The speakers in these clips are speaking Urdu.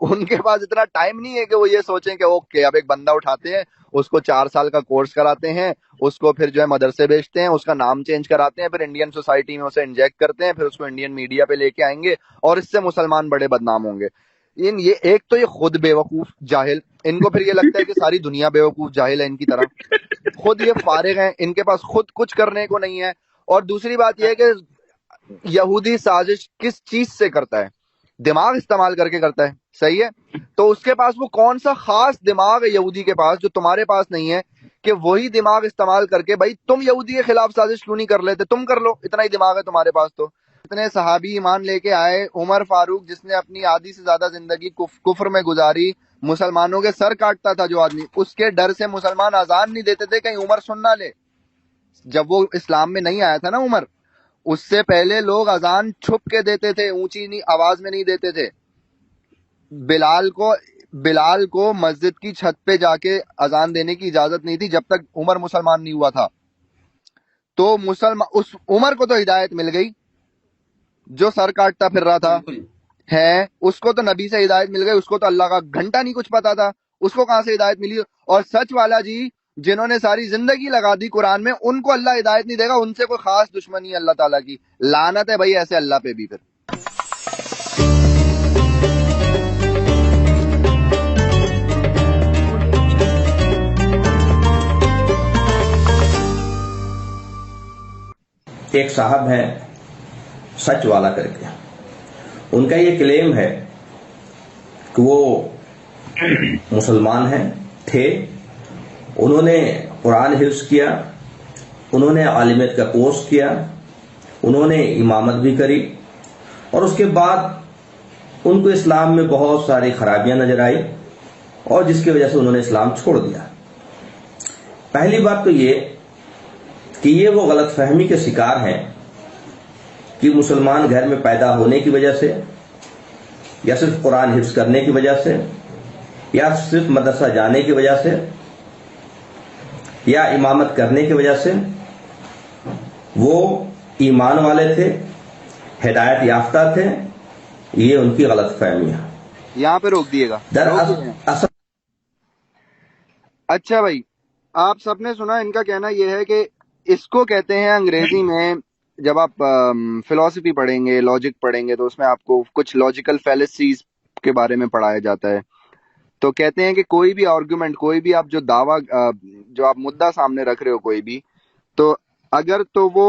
ان کے پاس اتنا ٹائم نہیں ہے کہ وہ یہ سوچیں کہ اوکے اب ایک بندہ اٹھاتے ہیں، اس کو 4 سال کا کورس کراتے ہیں، اس کو پھر جو ہے مدرسے بھیجتے ہیں، اس کا نام چینج کراتے ہیں، پھر انڈین سوسائٹی میں اسے انجیکٹ کرتے ہیں، پھر اس کو انڈین میڈیا پہ لے کے آئیں گے اور اس سے مسلمان بڑے بدنام ہوں گے۔ یہ ایک تو یہ خود بیوقوف جاہل، ان کو پھر یہ لگتا ہے کہ ساری دنیا بیوقوف جاہل ہے ان کی طرح، خود یہ فارغ ہیں، ان کے پاس خود کچھ کرنے کو نہیں ہے۔ اور دوسری بات یہ ہے کہ یہودی سازش کس چیز سے کرتا ہے؟ دماغ استعمال کر کے کرتا ہے، صحیح ہے؟ تو اس کے پاس وہ کون سا خاص دماغ ہے یہودی کے پاس جو تمہارے پاس نہیں ہے، کہ وہی دماغ استعمال کر کے بھائی تم یہودی کے خلاف سازش کیوں نہیں کر لیتے، تم کر لو، اتنا ہی دماغ ہے تمہارے پاس۔ تو اتنے صحابی ایمان لے کے آئے، عمر فاروق جس نے اپنی آدھی سے زیادہ زندگی کفر میں گزاری، مسلمانوں کے سر کاٹتا تھا جو آدمی، اس کے ڈر سے مسلمان اذان نہیں دیتے تھے کہیں عمر سن نہ لے۔ جب وہ اسلام میں نہیں آیا تھا نا عمر، اس سے پہلے لوگ اذان چھپ کے دیتے تھے، اونچی آواز میں نہیں دیتے تھے۔ بلال کو مسجد کی چھت پہ جا کے اذان دینے کی اجازت نہیں تھی جب تک عمر مسلمان نہیں ہوا تھا۔ تو اس عمر کو تو ہدایت مل گئی، جو سر کاٹتا پھر رہا تھا ہے، اس کو تو نبی سے ہدایت مل گئی، اس کو تو اللہ کا گھنٹہ نہیں کچھ پتا تھا، اس کو کہاں سے ہدایت ملی؟ اور سچ والا جی جنہوں نے ساری زندگی لگا دی قرآن میں، ان کو اللہ ہدایت نہیں دے گا، ان سے کوئی خاص دشمنی ہے اللہ تعالیٰ کی، لعنت ہے بھائی ایسے اللہ پہ بھی۔ پھر ایک صاحب ہیں سچ والا کر کے، ان کا یہ کلیم ہے کہ وہ مسلمان ہیں، تھے، انہوں نے قرآن حفظ کیا، انہوں نے عالمیت کا کورس کیا، انہوں نے امامت بھی کری، اور اس کے بعد ان کو اسلام میں بہت ساری خرابیاں نظر آئی اور جس کی وجہ سے انہوں نے اسلام چھوڑ دیا۔ پہلی بات تو یہ کہ یہ وہ غلط فہمی کے شکار ہیں کہ مسلمان گھر میں پیدا ہونے کی وجہ سے، یا صرف قرآن حفظ کرنے کی وجہ سے، یا صرف مدرسہ جانے کی وجہ سے، یا امامت کرنے کی وجہ سے وہ ایمان والے تھے، ہدایت یافتہ تھے۔ یہ ان کی غلط فہمی ہے۔ یہاں پہ روک دیے گا۔ اچھا بھائی، آپ سب نے سنا، ان کا کہنا یہ ہے کہ اس کو کہتے ہیں انگریزی میں، جب آپ فلسفی پڑھیں گے، لاجک پڑھیں گے، تو اس میں آپ کو کچھ لاجیکل فیلسیز کے بارے میں پڑھایا جاتا ہے۔ تو کہتے ہیں کہ کوئی بھی آرگومنٹ، کوئی بھی آپ جو دعویٰ، جو آپ مدعا سامنے رکھ رہے ہو کوئی بھی، تو اگر تو وہ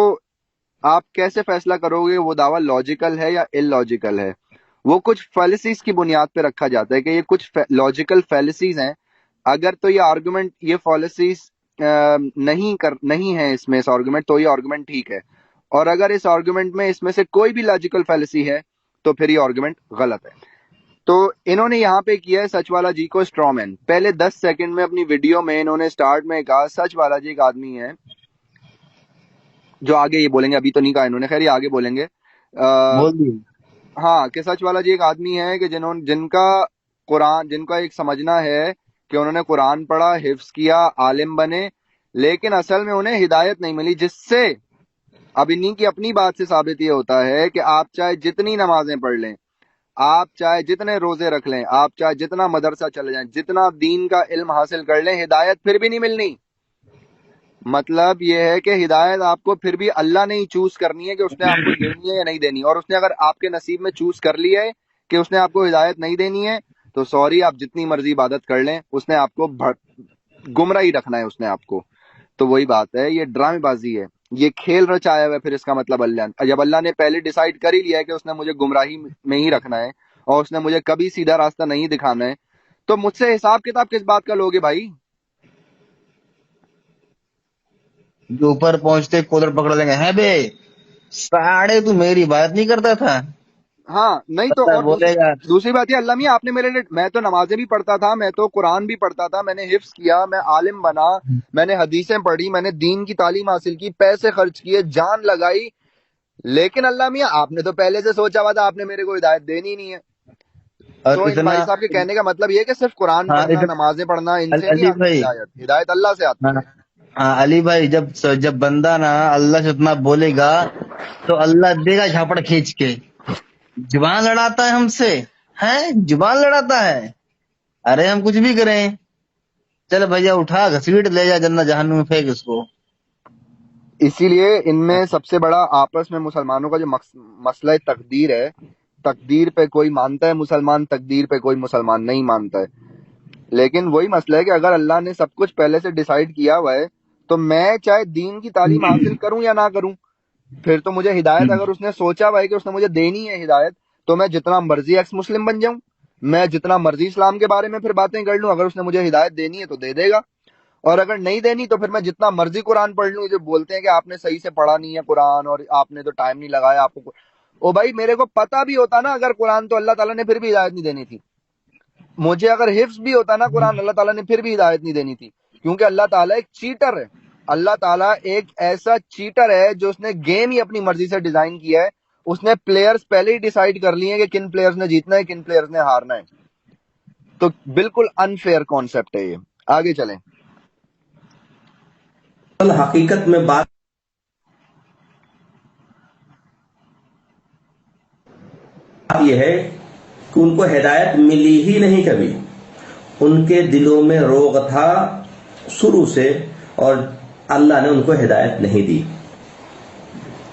آپ کیسے فیصلہ کرو گے وہ دعویٰ لاجیکل ہے یا ان لاجیکل ہے؟ وہ کچھ فیلسیز کی بنیاد پہ رکھا جاتا ہے کہ یہ کچھ لاجیکل فیلسیز ہیں، اگر تو یہ آرگومنٹ، یہ فیلسیز نہیں ہے اس میں، اس آرگومنٹ، تو یہ آرگومنٹ ٹھیک ہے، اور اگر اس آرگومنٹ میں اس میں سے کوئی بھی لاجیکل فیلسی ہے تو پھر یہ آرگومنٹ غلط ہے۔ تو انہوں نے یہاں پہ کیا ہے سچ والا جی کو اسٹرا مین۔ پہلے 10 سیکنڈ میں اپنی ویڈیو میں انہوں نے سٹارٹ میں کہا سچ والا جی ایک آدمی ہے جو آگے یہ بولیں گے، ابھی تو نہیں کہا انہوں نے، خیر یہ آگے بولیں گے، ہاں، کہ سچ والا جی ایک آدمی ہے کہ جن کا ایک سمجھنا ہے کہ انہوں نے قرآن پڑھا، حفظ کیا، عالم بنے، لیکن اصل میں انہیں ہدایت نہیں ملی، جس سے اب انہی کی اپنی بات سے ثابت یہ ہوتا ہے کہ آپ چاہے جتنی نمازیں پڑھ لیں، آپ چاہے جتنے روزے رکھ لیں، آپ چاہے جتنا مدرسہ چلے جائیں، جتنا دین کا علم حاصل کر لیں، ہدایت پھر بھی نہیں ملنی۔ مطلب یہ ہے کہ ہدایت آپ کو پھر بھی اللہ نے ہی چوز کرنی ہے کہ اس نے آپ کو دینی ہے یا نہیں دینی، اور اس نے اگر آپ کے نصیب میں چوز کر لیا ہے کہ اس نے آپ کو ہدایت نہیں دینی ہے تو سوری، آپ جتنی مرضی عبادت کر لیں، اس نے آپ کو گمراہ ہی رکھنا ہے، اس نے آپ کو۔ تو وہی بات ہے، یہ ڈرامے بازی ہے، یہ کھیل رچایا ہوا ہے۔ پھر اس کا مطلب جب اللہ نے پہلے ڈیسائیڈ کر ہی لیا ہے کہ اس نے مجھے گمراہی میں ہی رکھنا ہے اور اس نے مجھے کبھی سیدھا راستہ نہیں دکھانا ہے، تو مجھ سے حساب کتاب کس بات کا لوگے بھائی؟ جو اوپر پہنچتے کولر پکڑ لیں گے، ہے بے ساڑھے تو میری بات نہیں کرتا تھا، ہاں نہیں تو، اللہ اور بولے گا دوسری بات یہ، اللہ میاں آپ نے میرے لیے، میں تو نمازیں بھی پڑھتا تھا، میں تو قرآن بھی پڑھتا تھا، میں نے حفظ کیا، میں عالم بنا، میں نے حدیثیں پڑھی، میں نے دین کی تعلیم حاصل کی، پیسے خرچ کیے، جان لگائی، لیکن اللہ میاں آپ نے تو پہلے سے سوچا ہوا تھا، آپ نے میرے کو ہدایت دینی نہیں ہے۔ اور تو ان اتنا، بھائی صاحب کے کہنے کا مطلب یہ ہے کہ صرف قرآن ہاں پڑھنا، نمازیں پڑھنا، ان سے نہیں علی آتی بھائی، ہدایت اللہ سے آتی ہاں ہے۔ ہاں علی بھائی، جب بندہ نا اللہ سے اتنا بولے گا تو اللہ دے گا جھاپڑ کھینچ کے۔ زبان لڑاتا ہے ہم سے، ہے زبان لڑاتا ہے. ارے ہم کچھ بھی کریں، چل بھیا اٹھا گھسیٹ لے جا جنت جہنم میں پھینک اس کو. اسی لیے ان میں سب سے بڑا آپس میں مسلمانوں کا جو مسئلہ تقدیر ہے، تقدیر پہ کوئی مانتا ہے مسلمان، تقدیر پہ کوئی مسلمان نہیں مانتا ہے. لیکن وہی مسئلہ ہے کہ اگر اللہ نے سب کچھ پہلے سے ڈیسائیڈ کیا ہوا ہے تو میں چاہے دین کی تعلیم حاصل کروں یا نہ کروں، پھر تو مجھے ہدایت، اگر اس نے سوچا ہوا ہے کہ اس نے مجھے دینی ہے ہدایت، تو میں جتنا مرضی ایکس مسلم بن جاؤں، میں جتنا مرضی اسلام کے بارے میں پھر باتیں کر لوں، اگر اس نے مجھے ہدایت دینی ہے تو دے دے گا، اور اگر نہیں دینی تو پھر میں جتنا مرضی قرآن پڑھ لوں. جو بولتے ہیں کہ آپ نے صحیح سے پڑھا نہیں ہے قرآن اور آپ نے تو ٹائم نہیں لگایا آپ کو، او بھائی میرے کو پتا بھی ہوتا نا اگر قرآن، تو اللہ تعالیٰ نے پھر بھی ہدایت نہیں دینی تھی. مجھے اگر حفظ بھی ہوتا نا قرآن، اللہ تعالیٰ نے پھر بھی ہدایت نہیں دینی تھی، کیونکہ اللہ تعالیٰ ایک چیٹر ہے. اللہ تعالیٰ ایک ایسا چیٹر ہے جو اس نے گیم ہی اپنی مرضی سے ڈیزائن کیا ہے. اس نے پلیئرز پہلے ہی ڈیسائیڈ کر لیے ہیں کہ کن پلیئرز نے جیتنا ہے، کن پلیئرز نے ہارنا ہے. تو بالکل انفیئر کانسیپٹ ہے یہ. آگے چلیں. حقیقت میں بات یہ ہے کہ ان کو ہدایت ملی ہی نہیں کبھی. ان کے دلوں میں روغ تھا شروع سے اور اللہ نے ان کو ہدایت نہیں دی.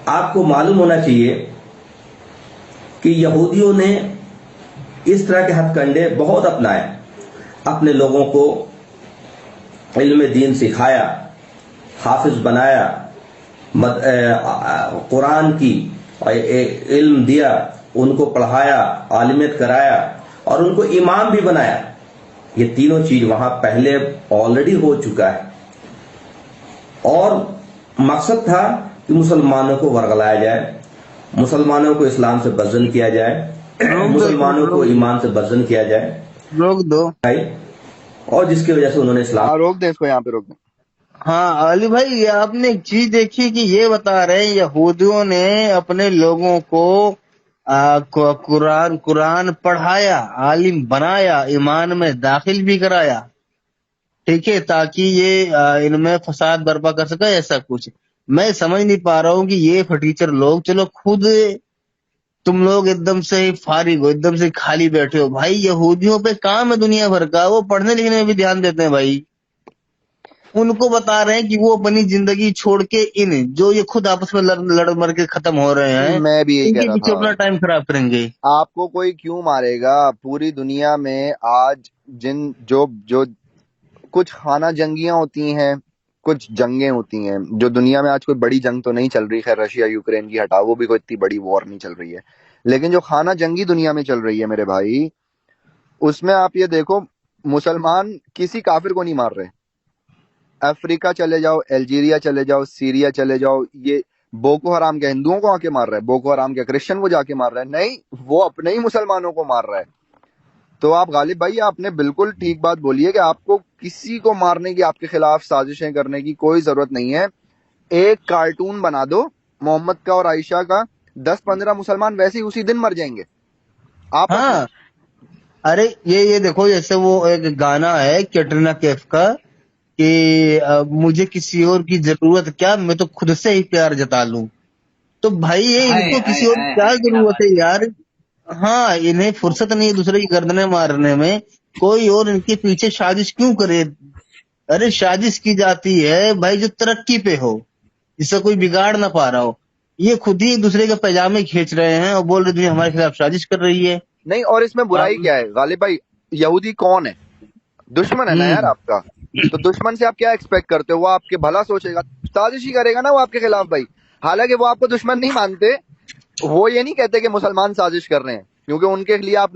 آپ کو معلوم ہونا چاہیے کہ یہودیوں نے اس طرح کے ہتھ کنڈے بہت اپنائے، اپنے لوگوں کو علم دین سکھایا، حافظ بنایا، قرآن کی علم دیا، ان کو پڑھایا، عالمیت کرایا اور ان کو امام بھی بنایا. یہ تینوں چیز وہاں پہلے آلریڈی ہو چکا ہے، اور مقصد تھا کہ مسلمانوں کو ورگلایا جائے، مسلمانوں کو اسلام سے بدزن کیا جائے، مسلمانوں کو ایمان سے بدزن کیا جائے، روک دو. اور جس کی وجہ سے انہوں نے اسلام روک دیں اس کو، یہاں پہ روک دیں. ہاں علی بھائی، یہ آپ نے ایک چیز دیکھی کہ یہ بتا رہے ہیں یہودیوں نے اپنے لوگوں کو قرآن پڑھایا، عالم بنایا، ایمان میں داخل بھی کرایا، ٹھیک ہے، تاکہ یہ ان میں فساد برپا کر سکے. ایسا کچھ میں سمجھ نہیں پا رہا ہوں کہ یہ فٹیچر لوگ، چلو خود تم لوگ ایک دم سے فارغ ہو، ایک دم سے خالی بیٹھے ہو. بھائی یہودیوں پہ کام ہے دنیا بھر کا، وہ پڑھنے لکھنے میں بھی دھیان دیتے ہیں. بھائی ان کو بتا رہے ہیں کہ وہ اپنی زندگی چھوڑ کے جو یہ خود آپس میں لڑ مر کے ختم ہو رہے ہیں، میں بھی یہی ان کہہ کے رہا پیچھے تھا. اپنا ٹائم خراب کریں گے. آپ کو کوئی کیوں مارے گا؟ پوری دنیا میں آج جو کچھ خانہ جنگیاں ہوتی ہیں، کچھ جنگیں ہوتی ہیں، جو دنیا میں آج کوئی بڑی جنگ تو نہیں چل رہی، خیر رشیا یوکرین کی ہٹا، وہ بھی کوئی اتنی بڑی وار نہیں چل رہی ہے، لیکن جو خانہ جنگی دنیا میں چل رہی ہے میرے بھائی، اس میں آپ یہ دیکھو مسلمان کسی کافر کو نہیں مار رہے. افریقہ چلے جاؤ، الجیریا چلے جاؤ، سیریا چلے جاؤ، یہ بوکو حرام کے ہندوؤں کو آ کے مار رہا ہے، بوکو حرام کے کرسچن کو جا کے مار رہا ہے، نہیں، وہ اپنے ہی مسلمانوں کو مار رہا ہے. تو آپ غالب بھائی، آپ نے بالکل ٹھیک بات بولی ہے کہ آپ کو کسی کو مارنے کی، آپ کے خلاف سازشیں کرنے کی کوئی ضرورت نہیں ہے. ایک کارٹون بنا دو محمد کا اور عائشہ کا، 10-15 مسلمان ویسے ہی اسی دن مر جائیں گے آپس میں. ہاں ارے یہ دیکھو، جیسے وہ ایک گانا ہے کیٹرینا کیف کا کہ مجھے کسی اور کی ضرورت کیا، میں تو خود سے ہی پیار جتا لوں. تو بھائی یہ ان کو کسی اور کی کیا ضرورت ہے یار؟ ہاں انہیں فرصت نہیں ہے دوسرے کی گردنیں مارنے میں، کوئی اور ان کے پیچھے سازش کیوں کرے؟ ارے سازش کی جاتی ہے بھائی جو ترقی پہ ہو، جس سے کوئی بگاڑ نہ پا رہا ہو. یہ خود ہی دوسرے کے پیجامے کھینچ رہے ہیں اور بول رہے دنیا ہمارے خلاف سازش کر رہی ہے. نہیں، اور اس میں برائی کیا ہے غالب بھائی؟ یہودی کون ہے؟ دشمن ہے نا یار آپ کا. تو دشمن سے آپ کیا ایکسپیکٹ کرتے ہو؟ وہ آپ کے بھلا سوچے گا، سازش ہی کرے گا نا وہ آپ کے خلاف بھائی. حالانکہ وہ آپ کو دشمن نہیں مانتے، وہ یہ نہیں کہتے کہ مسلمان سازش کر رہے ہیں، کیونکہ ان کے لیے آپ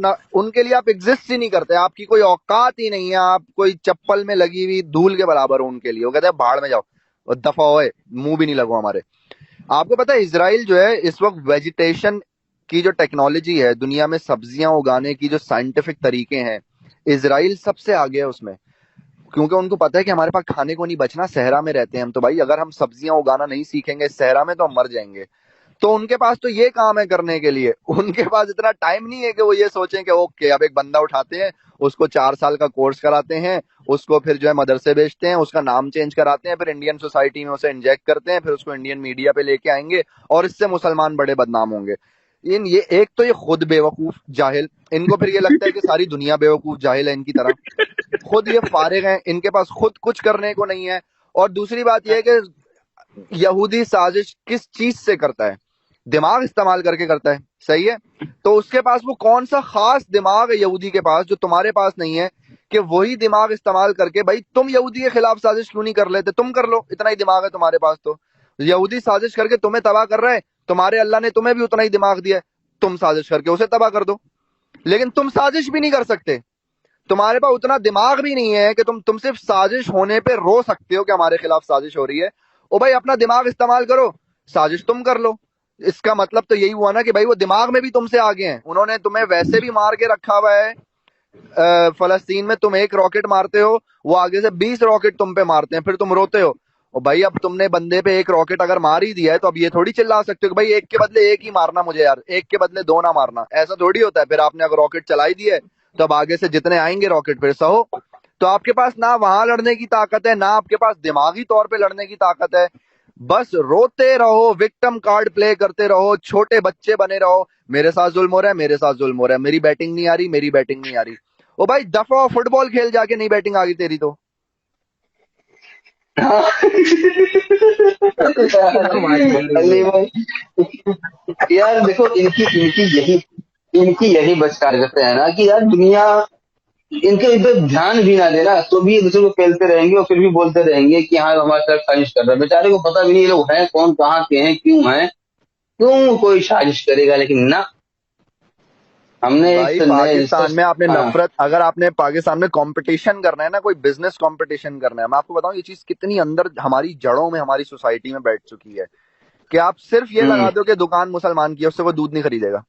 ایگزسٹ ہی نہیں کرتے، آپ کی کوئی اوقات ہی نہیں ہے، آپ کوئی چپل میں لگی ہوئی دھول کے برابر ہو ان کے لیے. وہ کہتے ہیں بھاڑ میں جاؤ اور دفع ہوئے، منہ بھی نہیں لگو ہمارے. آپ کو پتا ہے اسرائیل جو ہے اس وقت ویجیٹیشن کی جو ٹیکنالوجی ہے، دنیا میں سبزیاں اگانے کی جو سائنٹیفک طریقے ہیں، اسرائیل سب سے آگے ہے اس میں، کیونکہ ان کو پتا ہے کہ ہمارے پاس کھانے کو نہیں بچنا، صحرا میں رہتے ہیں ہم، تو بھائی اگر ہم سبزیاں اگانا نہیں سیکھیں گے صحرا میں تو ہم مر جائیں گے. تو ان کے پاس تو یہ کام ہے کرنے کے لیے، ان کے پاس اتنا ٹائم نہیں ہے کہ وہ یہ سوچیں کہ اوکے اب ایک بندہ اٹھاتے ہیں، اس کو 4 سال کا کورس کراتے ہیں، اس کو پھر جو ہے مدرسے بھیجتے ہیں، اس کا نام چینج کراتے ہیں، پھر انڈین سوسائٹی میں اسے انجیکٹ کرتے ہیں، پھر اس کو انڈین میڈیا پہ لے کے آئیں گے اور اس سے مسلمان بڑے بدنام ہوں گے. یہ ایک تو یہ خود بیوقوف جاہل، ان کو پھر یہ لگتا ہے کہ ساری دنیا بیوقوف جاہل ہے ان کی طرح، خود یہ فارغ ہیں، ان کے پاس خود کچھ کرنے کو نہیں ہے. اور دوسری بات یہ ہے کہ یہودی سازش کس چیز سے کرتا ہے؟ دماغ استعمال کر کے کرتا ہے، صحیح ہے؟ تو اس کے پاس وہ کون سا خاص دماغ ہے یہودی کے پاس جو تمہارے پاس نہیں ہے، کہ وہی دماغ استعمال کر کے بھائی تم یہودی کے خلاف سازش کیوں نہیں کر لیتے؟ تم کر لو، اتنا ہی دماغ ہے تمہارے پاس. تو یہودی سازش کر کے تمہیں تباہ کر رہا ہے، تمہارے اللہ نے تمہیں بھی اتنا ہی دماغ دیا ہے، تم سازش کر کے اسے تباہ کر دو. لیکن تم سازش بھی نہیں کر سکتے، تمہارے پاس اتنا دماغ بھی نہیں ہے کہ تم صرف سازش ہونے پہ رو سکتے ہو کہ ہمارے خلاف سازش ہو رہی ہے. او بھائی اپنا دماغ استعمال کرو، سازش تم کر لو. اس کا مطلب تو یہی ہوا نا کہ بھائی وہ دماغ میں بھی تم سے آگے ہیں، انہوں نے تمہیں ویسے بھی مار کے رکھا ہوا ہے. فلسطین میں تم ایک راکٹ مارتے ہو، وہ آگے سے 20 راکٹ تم پہ مارتے ہیں، پھر تم روتے ہو. اور بھائی اب تم نے بندے پہ ایک راکٹ اگر مار ہی دیا ہے تو اب یہ تھوڑی چلا سکتے ہو کہ بھائی ایک کے بدلے ایک ہی مارنا مجھے یار، ایک کے بدلے دو نہ مارنا. ایسا تھوڑی ہوتا ہے. پھر آپ نے اگر راکٹ چلائی دی ہے تو اب آگے سے جتنے آئیں گے راکٹ پھر سہو. تو آپ کے پاس نہ وہاں لڑنے کی طاقت ہے، نہ آپ کے پاس دماغی طور پہ لڑنے کی طاقت ہے. بس روتے رہو، وکٹم کارڈ پلے کرتے رہو، چھوٹے بچے بنے رہو، میرے ساتھ ظلم ہو رہا ہے، میرے ساتھ ظلم ہو رہا ہے، میری بیٹنگ نہیں آ رہی، میری بیٹنگ نہیں آ رہی. او بھائی دفعہ فٹ بال کھیل جا کے، نہیں بیٹنگ آ گئی تیری تو. علی بھائی یار دیکھو ان کی یہی بس کارکتیں ہیں نا کہ یار دنیا ان کے ادھر دھیان بھی نہ دینا تو بھی دوسرے کو پھیلتے رہیں گے اور پھر بھی بولتے رہیں گے کہ ہاں ہمارے ساتھ سازش کر رہا ہے. بیچارے کو پتا بھی نہیں یہ لوگ ہیں کون، کہاں کے ہیں، کیوں ہیں، کیوں کوئی سازش کرے گا. لیکن نہ، ہم نے بھائی ایک نئے پاکستان میں آپ نے ہاں نفرت، اگر آپ نے پاکستان میں کمپٹیشن کرنا ہے نا، کوئی بزنس کمپٹیشن کرنا ہے، میں آپ کو بتاؤں یہ چیز کتنی اندر ہماری جڑوں میں، ہماری سوسائٹی میں بیٹھ چکی ہے کہ آپ صرف یہ لگا دو کہ دکان مسلمان کی ہے، اس سے کوئی دودھ نہیں خریدے گا.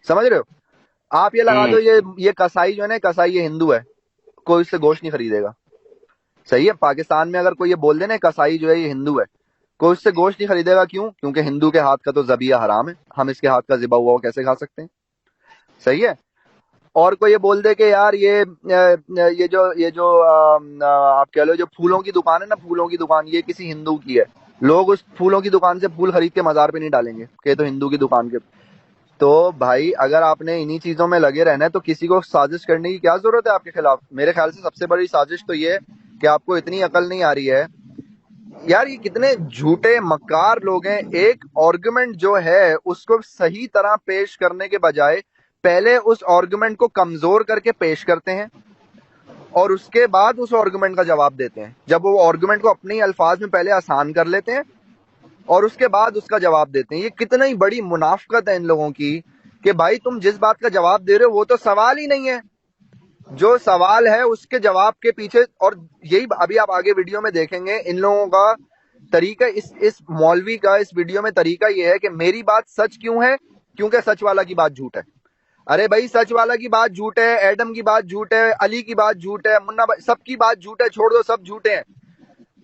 سمجھ رہے ہو؟ آپ یہ لگا دو یہ کسائی جو ہے نا، کسائی یہ ہندو ہے، کوئی اس سے گوشت نہیں خریدے گا. صحیح ہے؟ پاکستان میں اگر کوئی یہ بول دے نا کسائی جو ہے یہ ہندو ہے، کوئی اس سے گوشت نہیں خریدے گا. کیوں؟ کیونکہ ہندو کے ہاتھ کا تو ذبیحہ حرام ہے، ہم اس کے ہاتھ کا ذبح ہوا کیسے کھا سکتے ہیں؟ صحیح ہے. اور کوئی یہ بول دے کہ یار یہ جو آپ کہہ لو جو پھولوں کی دکان ہے نا، پھولوں کی دکان یہ کسی ہندو کی ہے، لوگ اس پھولوں کی دکان سے پھول خرید کے مزار پہ نہیں ڈالیں گے کہ یہ تو ہندو کی دکان کے. تو بھائی اگر آپ نے انہی چیزوں میں لگے رہنا ہے تو کسی کو سازش کرنے کی کیا ضرورت ہے آپ کے خلاف؟ میرے خیال سے سب سے بڑی سازش تو یہ کہ آپ کو اتنی عقل نہیں آ رہی ہے. یار یہ کتنے جھوٹے مکار لوگ ہیں. ایک آرگومنٹ جو ہے اس کو صحیح طرح پیش کرنے کے بجائے پہلے اس آرگومنٹ کو کمزور کر کے پیش کرتے ہیں اور اس کے بعد اس آرگومنٹ کا جواب دیتے ہیں. جب وہ آرگومنٹ کو اپنے الفاظ میں پہلے آسان کر لیتے ہیں اور اس کے بعد اس کا جواب دیتے ہیں. یہ کتنی بڑی منافقت ہے ان لوگوں کی کہ بھائی تم جس بات کا جواب دے رہے ہو وہ تو سوال ہی نہیں ہے. جو سوال ہے اس کے جواب کے پیچھے، اور یہی ابھی آپ آگے ویڈیو میں دیکھیں گے ان لوگوں کا طریقہ، اس مولوی کا اس ویڈیو میں طریقہ یہ ہے کہ میری بات سچ کیوں ہے؟ کیونکہ سچ والا کی بات جھوٹ ہے. ارے بھائی سچ والا کی بات جھوٹ ہے، ایڈم کی بات جھوٹ ہے، علی کی بات جھوٹ ہے، منا بھائی سب کی بات جھوٹ ہے، چھوڑ دو سب جھوٹے ہیں.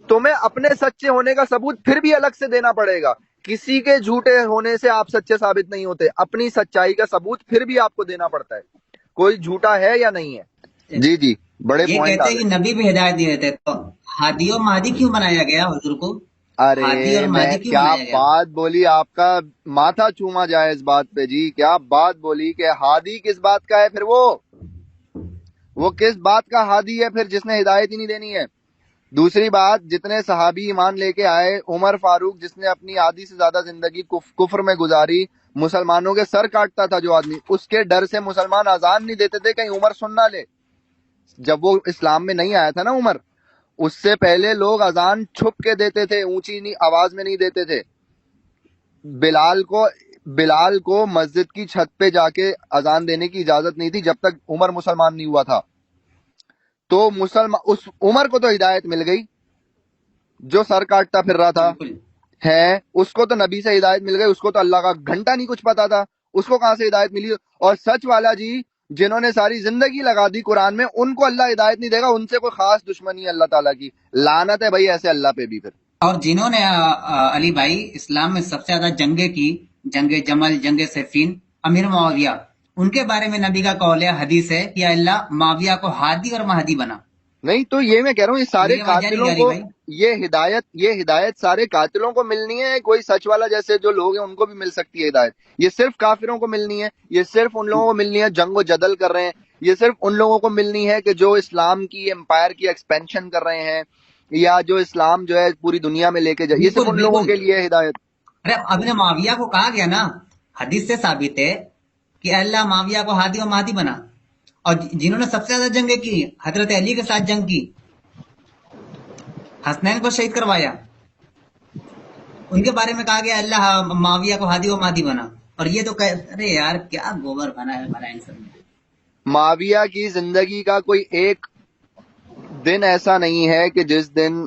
تمہیں اپنے سچے ہونے کا ثبوت پھر بھی الگ سے دینا پڑے گا. کسی کے جھوٹے ہونے سے آپ سچے ثابت نہیں ہوتے، اپنی سچائی کا ثبوت پھر بھی آپ کو دینا پڑتا ہے. کوئی جھوٹا ہے یا نہیں ہے؟ جی جی بڑے یہ پوائنٹ آ کہتے ہیں گئے. کہ نبی بھی ہدایت دیے تھے، تو ہادی اور مہدی کیوں بنایا گیا حضور کو؟ ہادی ارے اور میں مہدی کیوں کیا بنایا گیا؟ بات بولی، آپ کا ماتھا چوما جائے اس بات پہ. جی کیا بات بولی کہ ہادی کس بات کا ہے؟ پھر وہ کس بات کا ہادی ہے پھر جس نے ہدایت ہی نہیں دینی ہے؟ دوسری بات، جتنے صحابی ایمان لے کے آئے، عمر فاروق جس نے اپنی آدھی سے زیادہ زندگی کفر میں گزاری، مسلمانوں کے سر کاٹتا تھا جو آدمی، اس کے ڈر سے مسلمان اذان نہیں دیتے تھے کہیں عمر سن نہ لے. جب وہ اسلام میں نہیں آیا تھا نا عمر، اس سے پہلے لوگ اذان چھپ کے دیتے تھے، اونچی آواز میں نہیں دیتے تھے. بلال کو مسجد کی چھت پہ جا کے اذان دینے کی اجازت نہیں تھی جب تک عمر مسلمان نہیں ہوا تھا. تو اس عمر کو تو ہدایت مل گئی جو سر کاٹتا پھر رہا تھا بالکل. ہے، اس کو تو نبی سے ہدایت مل گئی. اس کو تو اللہ کا گھنٹہ نہیں کچھ پتا تھا، اس کو کہاں سے ہدایت ملی؟ اور سچ والا جی جنہوں نے ساری زندگی لگا دی قرآن میں، ان کو اللہ ہدایت نہیں دے گا. ان سے کوئی خاص دشمنی ہے اللہ تعالیٰ کی، لعنت ہے بھائی ایسے اللہ پہ بھی. پھر اور جنہوں نے علی بھائی اسلام میں سب سے زیادہ جنگیں کی، جنگ جمل، جنگ صفین، امیر معاویہ، ان کے بارے میں نبی کا قول ہے، حدیث ہے کہ اللہ معاویہ کو ہادی اور مہدی بنا. نہیں تو یہ میں کہہ رہا ہوں، یہ سارے میری آواز جا رہی قاتلوں جا رہی کو بھائی؟ یہ ہدایت سارے قاتلوں کو ملنی ہے، کوئی سچ والا جیسے جو لوگ ہیں ان کو بھی مل سکتی ہے ہدایت؟ یہ صرف کافروں کو ملنی ہے؟ یہ صرف ان لوگوں کو ملنی ہے جنگ و جدل کر رہے ہیں؟ یہ صرف ان لوگوں کو ملنی ہے کہ جو اسلام کی امپائر کی ایکسپینشن کر رہے ہیں، یا جو اسلام جو ہے پوری دنیا میں لے کے جائے، یہ صرف بالکل ان لوگوں بالکل. کے لیے ہے ہدایت؟ ارے ابن معاویہ کو کہا گیا نا، حدیث سے ثابت ہے کہ اللہ معاویہ کو ہادی و مہدی بنا، اور جنہوں نے سب سے زیادہ جنگیں کی، حضرت علی کے ساتھ جنگ کی، حسنین کو شہید کروایا، ان کے بارے میں کہا گیا اللہ معاویہ کو ہادی و مہدی بنا. اور یہ تو ارے یار کیا گوبر بنا ہے ہمارا ان سب میں. معاویہ کی زندگی کا کوئی ایک دن ایسا نہیں ہے کہ جس دن